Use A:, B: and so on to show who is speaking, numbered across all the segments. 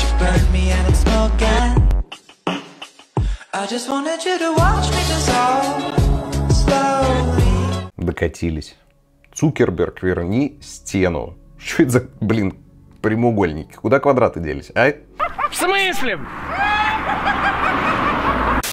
A: you burn me and I'm smoking. I just wanted you to watch me dissolve slowly.
B: Докатились. Цукерберг, верни стену. Что это за, блин, прямоугольники? Куда квадраты делись, а?
C: В смысле?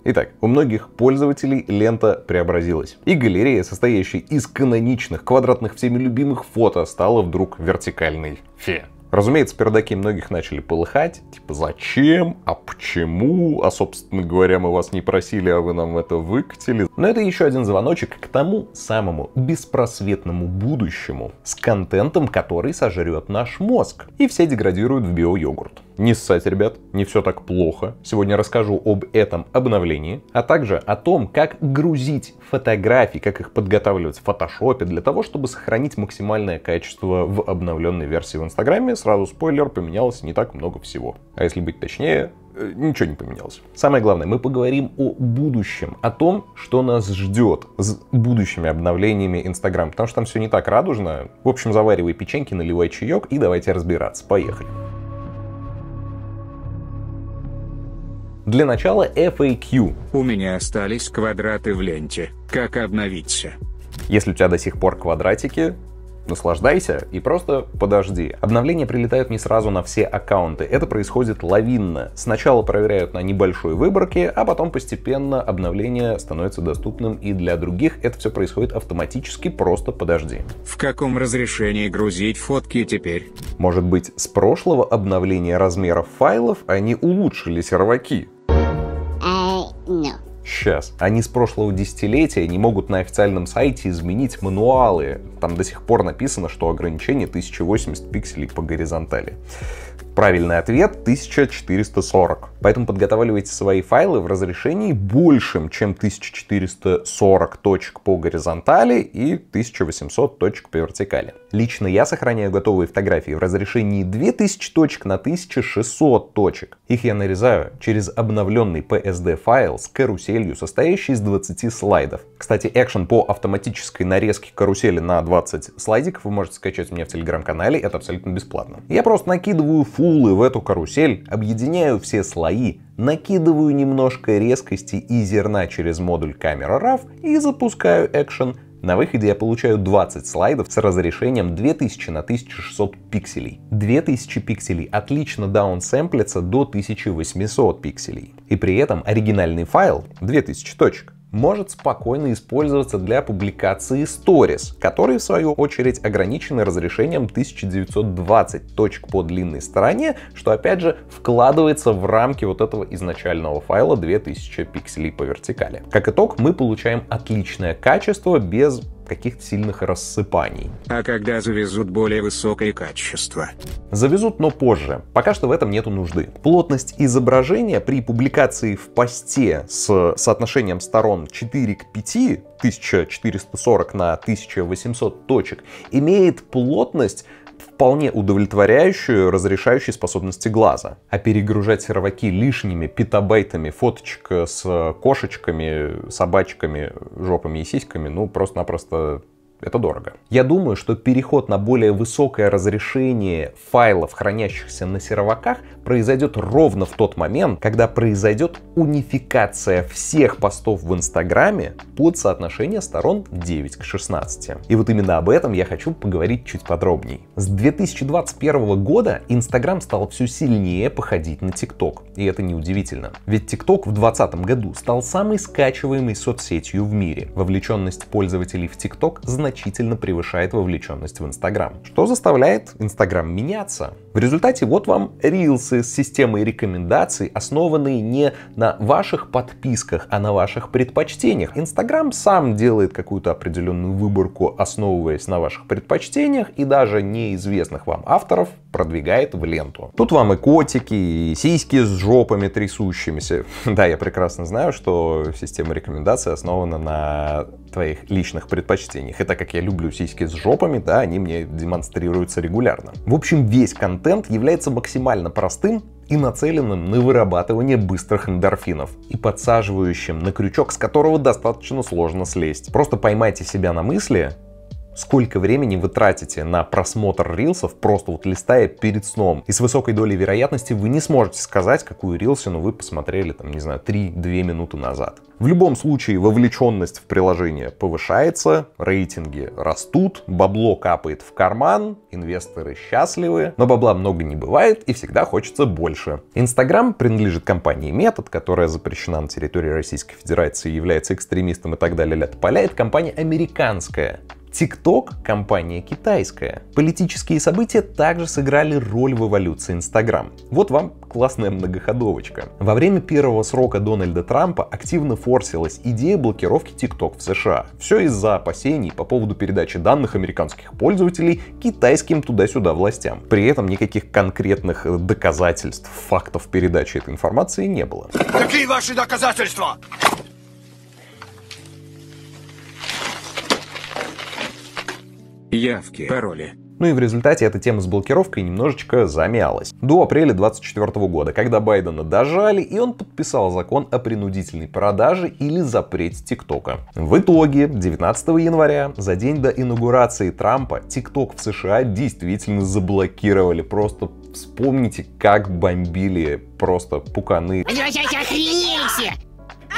B: Итак, у многих пользователей лента преобразилась. И галерея, состоящая из каноничных, квадратных, всеми любимых фото, стала вдруг вертикальной. Фе. Разумеется, пердаки многих начали полыхать. Типа, зачем? А почему? А, собственно говоря, мы вас не просили, а вы нам это выкатили. Но это еще один звоночек к тому самому беспросветному будущему с контентом, который сожрет наш мозг. И все деградируют в био-йогурт. Не ссать, ребят, не все так плохо. Сегодня расскажу об этом обновлении, а также о том, как грузить фотографии, как их подготавливать в фотошопе для того, чтобы сохранить максимальное качество в обновленной версии в Инстаграме. Сразу спойлер, поменялось не так много всего. А если быть точнее, ничего не поменялось. Самое главное, мы поговорим о будущем, о том, что нас ждет с будущими обновлениями Инстаграм, потому что там все не так радужно. В общем, заваривай печеньки, наливай чаек и давайте разбираться. Поехали. Для начала FAQ.
D: У меня остались квадраты в ленте. Как обновиться?
B: Если у тебя до сих пор квадратики, наслаждайся и просто подожди. Обновления прилетают не сразу на все аккаунты. Это происходит лавинно. Сначала проверяют на небольшой выборке, а потом постепенно обновление становится доступным и для других. Это все происходит автоматически, просто подожди.
D: В каком разрешении грузить фотки теперь?
B: Может быть, с прошлого обновления размеров файлов они улучшили серваки? Сейчас. Они с прошлого десятилетия не могут на официальном сайте изменить мануалы. Там до сих пор написано, что ограничение 1080 пикселей по горизонтали. Правильный ответ 1440. Поэтому подготавливайте свои файлы в разрешении большим, чем 1440 точек по горизонтали и 1800 точек по вертикали. Лично я сохраняю готовые фотографии в разрешении 2000 точек на 1600 точек. Их я нарезаю через обновленный PSD файл с каруселью, состоящий из 20 слайдов. Кстати, экшен по автоматической нарезке карусели на 20 слайдиков вы можете скачать у меня в телеграм-канале, это абсолютно бесплатно. Я просто накидываю фуллы в эту карусель, объединяю все слои, накидываю немножко резкости и зерна через модуль Camera Raw и запускаю экшен. На выходе я получаю 20 слайдов с разрешением 2000 на 1600 пикселей. 2000 пикселей отлично даунсэмплится до 1800 пикселей. И при этом оригинальный файл 2000 точек может спокойно использоваться для публикации Stories, которые в свою очередь ограничены разрешением 1920 точек по длинной стороне, что опять же вкладывается в рамки вот этого изначального файла 2000 пикселей по вертикали. Как итог, мы получаем отличное качество без каких-то сильных рассыпаний.
D: А когда завезут более высокое качество?
B: Завезут, но позже. Пока что в этом нету нужды. Плотность изображения при публикации в посте с соотношением сторон 4 к 5, 1440 на 1800 точек, имеет плотность вполне удовлетворяющую разрешающей способности глаза. А перегружать серваки лишними петабайтами фоточек с кошечками, собачками, жопами и сиськами, ну просто-напросто это дорого. Я думаю, что переход на более высокое разрешение файлов, хранящихся на серваках, произойдет ровно в тот момент, когда произойдет унификация всех постов в Инстаграме под соотношение сторон 9 к 16. И вот именно об этом я хочу поговорить чуть подробнее. С 2021 года Инстаграм стал все сильнее походить на ТикТок. И это неудивительно. Ведь ТикТок в 2020 году стал самой скачиваемой соцсетью в мире. Вовлеченность пользователей в ТикТок значительно превышает вовлеченность в Инстаграм, что заставляет Инстаграм меняться. В результате вот вам рилсы с системой рекомендаций, основанные не на ваших подписках, а на ваших предпочтениях. Инстаграм сам делает какую-то определенную выборку, основываясь на ваших предпочтениях, и даже неизвестных вам авторов продвигает в ленту. Тут вам и котики, и сиськи с жопами трясущимися. Да, я прекрасно знаю, что система рекомендаций основана на твоих личных предпочтениях. И так как я люблю сиськи с жопами, да, они мне демонстрируются регулярно. В общем, весь контент является максимально простым и нацеленным на вырабатывание быстрых эндорфинов и подсаживающим на крючок, с которого достаточно сложно слезть. Просто поймайте себя на мысли: Сколько времени вы тратите на просмотр рилсов, просто вот листая перед сном. И с высокой долей вероятности вы не сможете сказать, какую рилсину вы посмотрели, там, не знаю, 3-2 минуты назад. В любом случае, вовлеченность в приложение повышается, рейтинги растут, бабло капает в карман, инвесторы счастливы, но бабла много не бывает и всегда хочется больше. Инстаграм принадлежит компании Метод, которая запрещена на территории Российской Федерации, является экстремистом и так далее. Тополя — это компания американская. TikTok — компания китайская. Политические события также сыграли роль в эволюции Instagram. Вот вам классная многоходовочка. Во время первого срока Дональда Трампа активно форсилась идея блокировки TikTok в США. Все из-за опасений по поводу передачи данных американских пользователей китайским туда-сюда властям. При этом никаких конкретных доказательств, фактов передачи этой информации не было.
C: Какие ваши доказательства?
D: Явки, пароли.
B: Ну и в результате эта тема с блокировкой немножечко замялась. До апреля 2024 года, когда Байдена дожали, и он подписал закон о принудительной продаже или запрете ТикТока. В итоге, 19 января, за день до инаугурации Трампа, ТикТок в США действительно заблокировали. Просто вспомните, как бомбили просто пуканы.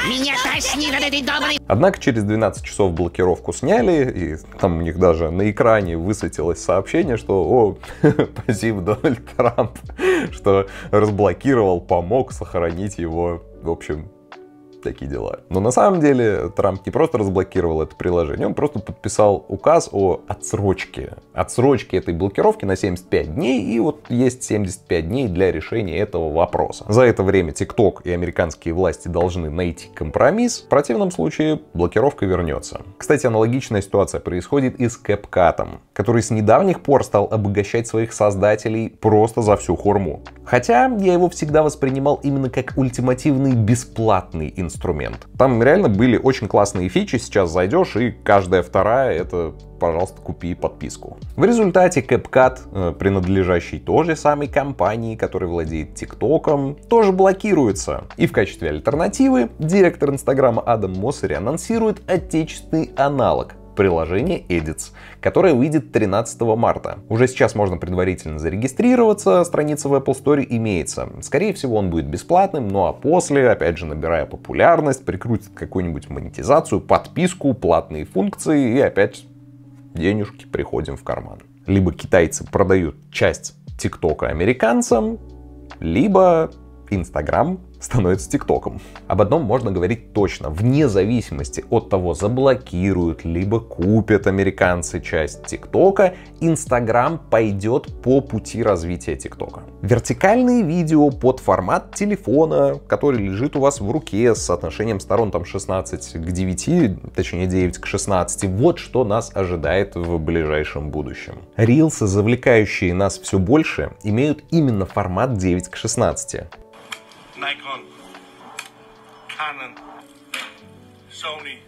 E: Меня тошнит от этой доброй...
B: Однако через 12 часов блокировку сняли, и там у них даже на экране высветилось сообщение, что спасибо, Дональд Трамп, что разблокировал, помог сохранить его, в общем... Такие дела. Но на самом деле Трамп не просто разблокировал это приложение, он просто подписал указ о отсрочке. Отсрочке этой блокировки на 75 дней, и вот есть 75 дней для решения этого вопроса. За это время TikTok и американские власти должны найти компромисс, в противном случае блокировка вернется. Кстати, аналогичная ситуация происходит и с CapCut, который с недавних пор стал обогащать своих создателей просто за всю хурму. Хотя я его всегда воспринимал именно как ультимативный бесплатный инструмент. Там реально были очень классные фичи, сейчас зайдешь и каждая вторая — это, пожалуйста, купи подписку. В результате CapCut, принадлежащий той же самой компании, которая владеет ТикТоком, тоже блокируется. И в качестве альтернативы директор Инстаграма Адам Моссери анонсирует отечественный аналог — приложение Edits, которое выйдет 13 марта. Уже сейчас можно предварительно зарегистрироваться, страница в Apple Store имеется. Скорее всего, он будет бесплатным, ну а после, опять же, набирая популярность, прикрутит какую-нибудь монетизацию, подписку, платные функции, и опять денежки приходим в карман. Либо китайцы продают часть ТикТока американцам, либо Инстаграм становится ТикТоком. Об одном можно говорить точно. Вне зависимости от того, заблокируют, либо купят американцы часть ТикТока, Инстаграм пойдет по пути развития ТикТока. Вертикальные видео под формат телефона, который лежит у вас в руке с соотношением сторон там 16 к 9, точнее 9 к 16. Вот что нас ожидает в ближайшем будущем. Рилсы, завлекающие нас все больше, имеют именно формат 9 к 16.
C: Nikon, Canon, Sony.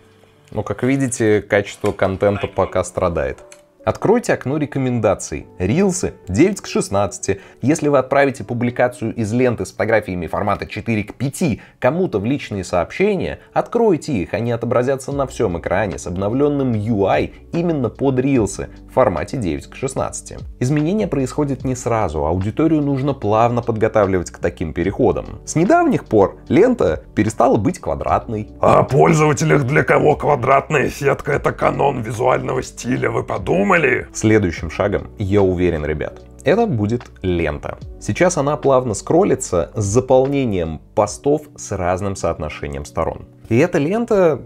B: Но, как видите, качество контента пока страдает. Откройте окно рекомендаций. Рилсы 9 к 16. Если вы отправите публикацию из ленты с фотографиями формата 4 к 5 кому-то в личные сообщения, откройте их, они отобразятся на всем экране с обновленным UI именно под рилсы в формате 9 к 16. Изменения происходят не сразу, аудиторию нужно плавно подготавливать к таким переходам. С недавних пор лента перестала быть квадратной.
F: А о пользователях, для кого квадратная сетка — это канон визуального стиля, вы подумали?
B: Следующим шагом, я уверен, ребят, это будет лента. Сейчас она плавно скроллится с заполнением постов с разным соотношением сторон. И эта лента,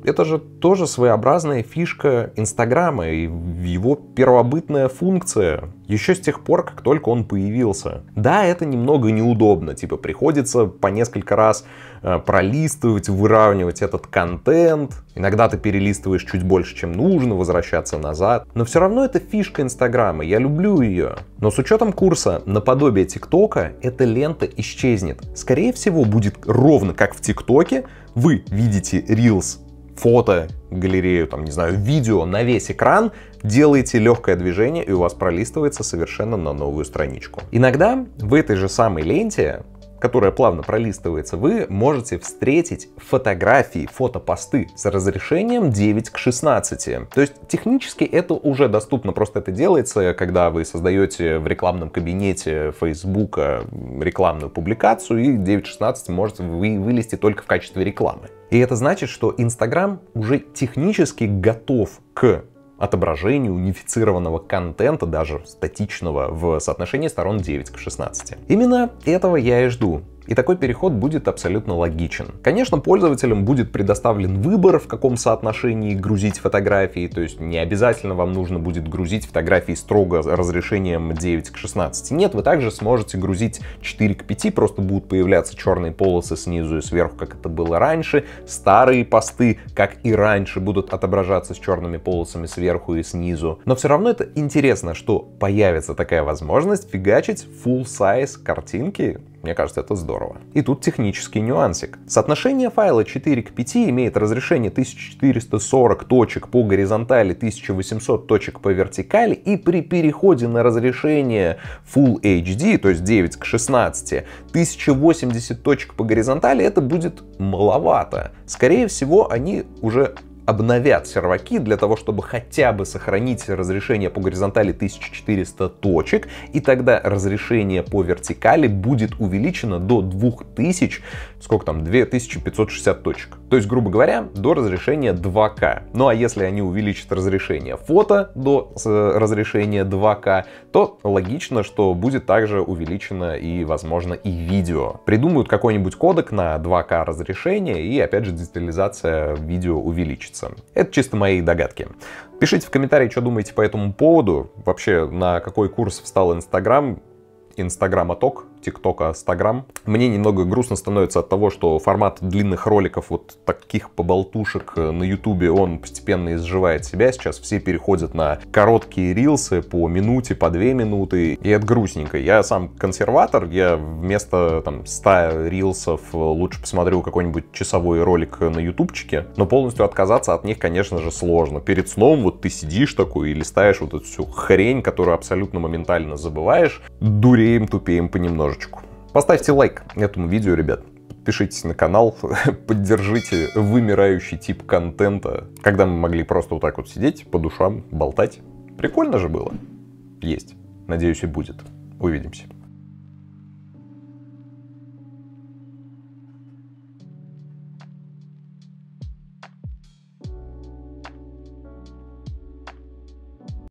B: это же тоже своеобразная фишка Инстаграма и его первобытная функция. Еще с тех пор, как только он появился. Да, это немного неудобно, приходится по несколько раз пролистывать, выравнивать этот контент. Иногда ты перелистываешь чуть больше, чем нужно, возвращаться назад. Но все равно это фишка Инстаграма, я люблю ее. Но с учетом курса наподобие ТикТока, эта лента исчезнет. Скорее всего, будет ровно как в ТикТоке. Вы видите Reels, фото, галерею, видео на весь экран, делаете легкое движение, и у вас пролистывается совершенно на новую страничку. Иногда в этой же самой ленте которая плавно пролистывается, вы можете встретить фотографии, фотопосты с разрешением 9:16. То есть технически это уже доступно, просто это делается, когда вы создаете в рекламном кабинете Facebook рекламную публикацию, и 9:16 можете вылезти только в качестве рекламы. И это значит, что Instagram уже технически готов к отображению унифицированного контента, даже статичного, в соотношении сторон 9:16. Именно этого я и жду. И такой переход будет абсолютно логичен. Конечно, пользователям будет предоставлен выбор, в каком соотношении грузить фотографии, то есть не обязательно вам нужно будет грузить фотографии строго разрешением 9:16. Нет, вы также сможете грузить 4:5, просто будут появляться черные полосы снизу и сверху, как это было раньше. Старые посты, как и раньше, будут отображаться с черными полосами сверху и снизу. Но все равно это интересно, что появится такая возможность фигачить full-size картинки. Мне кажется, это здорово. И тут технический нюансик. Соотношение файла 4:5 имеет разрешение 1440 точек по горизонтали, 1800 точек по вертикали, и при переходе на разрешение Full HD, то есть 9:16, 1080 точек по горизонтали, это будет маловато. Скорее всего, они уже обновят серваки для того, чтобы хотя бы сохранить разрешение по горизонтали 1400 точек, и тогда разрешение по вертикали будет увеличено до 2000, сколько там, 2560 точек. То есть, грубо говоря, до разрешения 2К. Ну а если они увеличат разрешение фото до разрешения 2К, то логично, что будет также увеличено и, возможно, и видео. Придумают какой-нибудь кодек на 2К разрешение, и опять же детализация видео увеличится. Это чисто мои догадки. Пишите в комментарии, что думаете по этому поводу. Вообще, на какой курс встал Инстаграм? Инстаграм-оток, ТикТока, Инстаграм. Мне немного грустно становится от того, что формат длинных роликов, вот таких поболтушек на Ютубе, он постепенно изживает себя. Сейчас все переходят на короткие рилсы по минуте, по 2 минуты. И это грустненько. Я сам консерватор, я вместо там 100 рилсов лучше посмотрю какой-нибудь часовой ролик на ютубчике. Но полностью отказаться от них, конечно же, сложно. Перед сном вот ты сидишь такой и листаешь вот эту всю хрень, которую абсолютно моментально забываешь. Дуреем, тупеем понемножку. Поставьте лайк этому видео, ребят. Подпишитесь на канал, поддержите вымирающий тип контента, когда мы могли просто вот так вот сидеть по душам, болтать. Прикольно же было. Есть. Надеюсь, и будет. Увидимся.